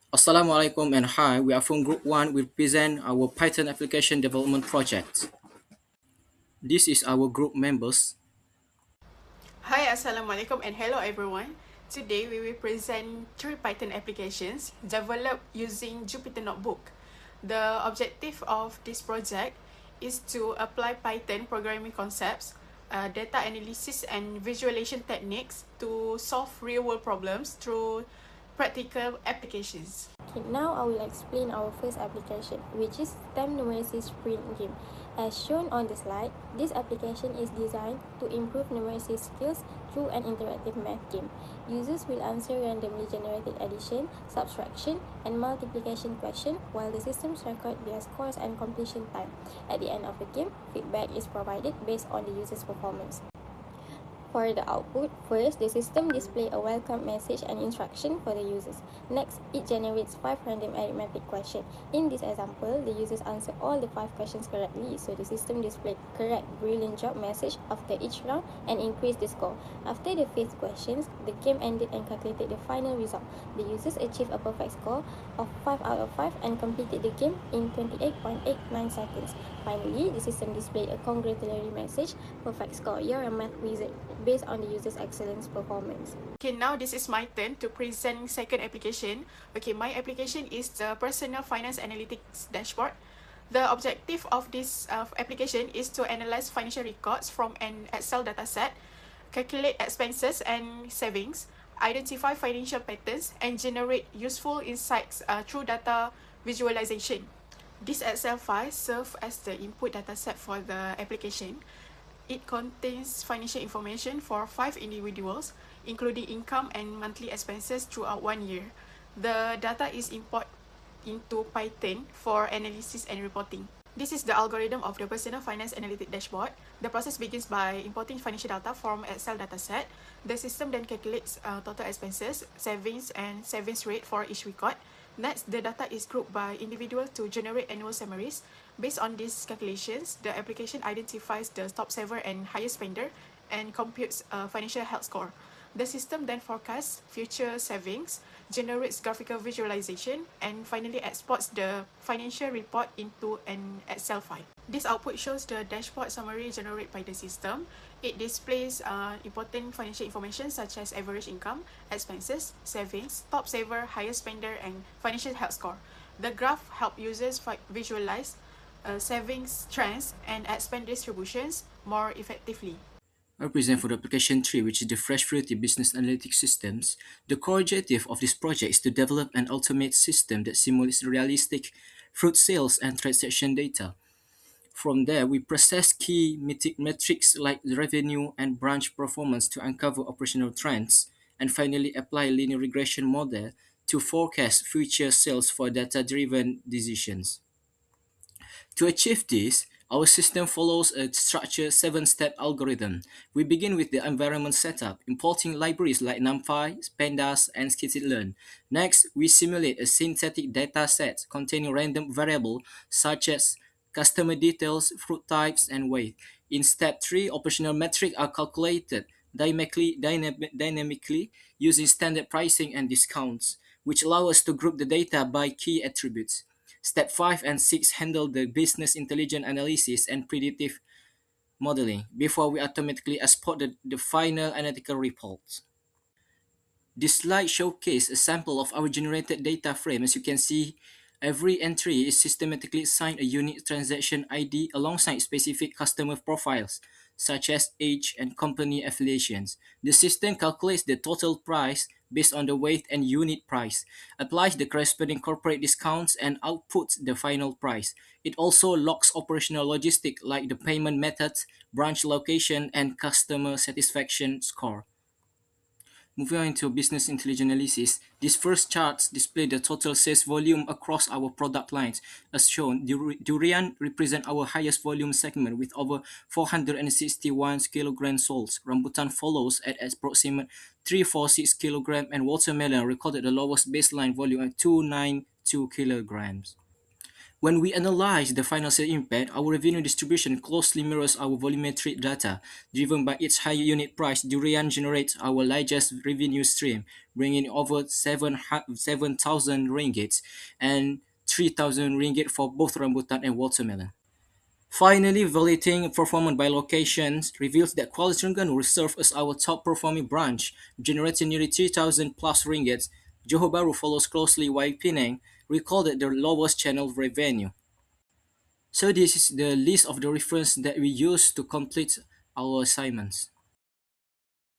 Assalamualaikum and hi, we are from Group 1. We present our Python application development project. This is our group members. Hi, Assalamualaikum and hello everyone. Today we will present three Python applications developed using Jupyter Notebook. The objective of this project is to apply Python programming concepts, data analysis and visualization techniques to solve real-world problems through practical applications. Okay, now I will explain our first application, which is time numeracy sprint game. As shown on the slide, this application is designed to improve numeracy skills through an interactive math game. Users will answer randomly generated addition, subtraction, and multiplication questions while the systems record their scores and completion time. At the end of the game, feedback is provided based on the user's performance. For the output, first, the system displays a welcome message and instruction for the users. Next, it generates 5 random arithmetic questions. In this example, the users answer all the 5 questions correctly, so the system displayed correct brilliant job message after each round and increased the score. After the 5th questions, the game ended and calculated the final result. The users achieved a perfect score of 5 out of 5 and completed the game in 28.89 seconds. Finally, the system displayed a congratulatory message, perfect score, you're a math wizard, based on the user's excellent performance. Okay, now this is my turn to present second application. Okay, my application is the Personal Finance Analytics Dashboard. The objective of this application is to analyze financial records from an Excel dataset, calculate expenses and savings, identify financial patterns, and generate useful insights through data visualization. This Excel file serves as the input dataset for the application. It contains financial information for 5 individuals, including income and monthly expenses throughout 1 year. The data is imported into Python for analysis and reporting. This is the algorithm of the Personal Finance Analytic Dashboard. The process begins by importing financial data from Excel dataset. The system then calculates total expenses, savings, and savings rate for each record. Next, the data is grouped by individual to generate annual summaries. Based on these calculations, the application identifies the top saver and highest spender and computes a financial health score. The system then forecasts future savings, generates graphical visualization, and finally exports the financial report into an Excel file. This output shows the dashboard summary generated by the system. It displays important financial information such as average income, expenses, savings, top saver, highest spender, and financial health score. The graph helps users visualize savings trends and expand distributions more effectively. I present for the application 3, which is the Fresh Fruity Business Analytics Systems. The core objective of this project is to develop an automated system that simulates realistic fruit sales and transaction data. From there, we process key metrics like revenue and branch performance to uncover operational trends, and finally apply a linear regression model to forecast future sales for data-driven decisions. To achieve this, our system follows a structured 7-step algorithm. We begin with the environment setup, importing libraries like NumPy, Pandas, and scikit-learn. Next, we simulate a synthetic data set containing random variables such as customer details, fruit types, and weight. In step 3, operational metrics are calculated dynamically using standard pricing and discounts, which allow us to group the data by key attributes. Step 5 and 6 handle the business intelligence analysis and predictive modeling before we automatically export the final analytical reports. This slide showcases a sample of our generated data frame. As you can see, every entry is systematically assigned a unique transaction ID alongside specific customer profiles, such as age and company affiliations. The system calculates the total price based on the weight and unit price, applies the corresponding corporate discounts, and outputs the final price. It also logs operational logistics like the payment methods, branch location, and customer satisfaction score. Moving on into business intelligence analysis, these first charts display the total sales volume across our product lines. As shown, durian represents our highest volume segment with over 461 kilograms sold. Rambutan follows at approximate 346 kilograms, and watermelon recorded the lowest baseline volume at 292 kilograms. When we analyze the financial impact, our revenue distribution closely mirrors our volumetric data. Driven by its high unit price, durian generates our largest revenue stream, bringing over 7,000 ringgit and 3,000 ringgit for both rambutan and watermelon. Finally, evaluating performance by locations reveals that Kuala Terengganu will serve as our top performing branch, generating nearly 3,000 plus ringgit. Johor Bahru follows closely while Penang recorded the lowest channel revenue. So this is the list of the reference that we use to complete our assignments.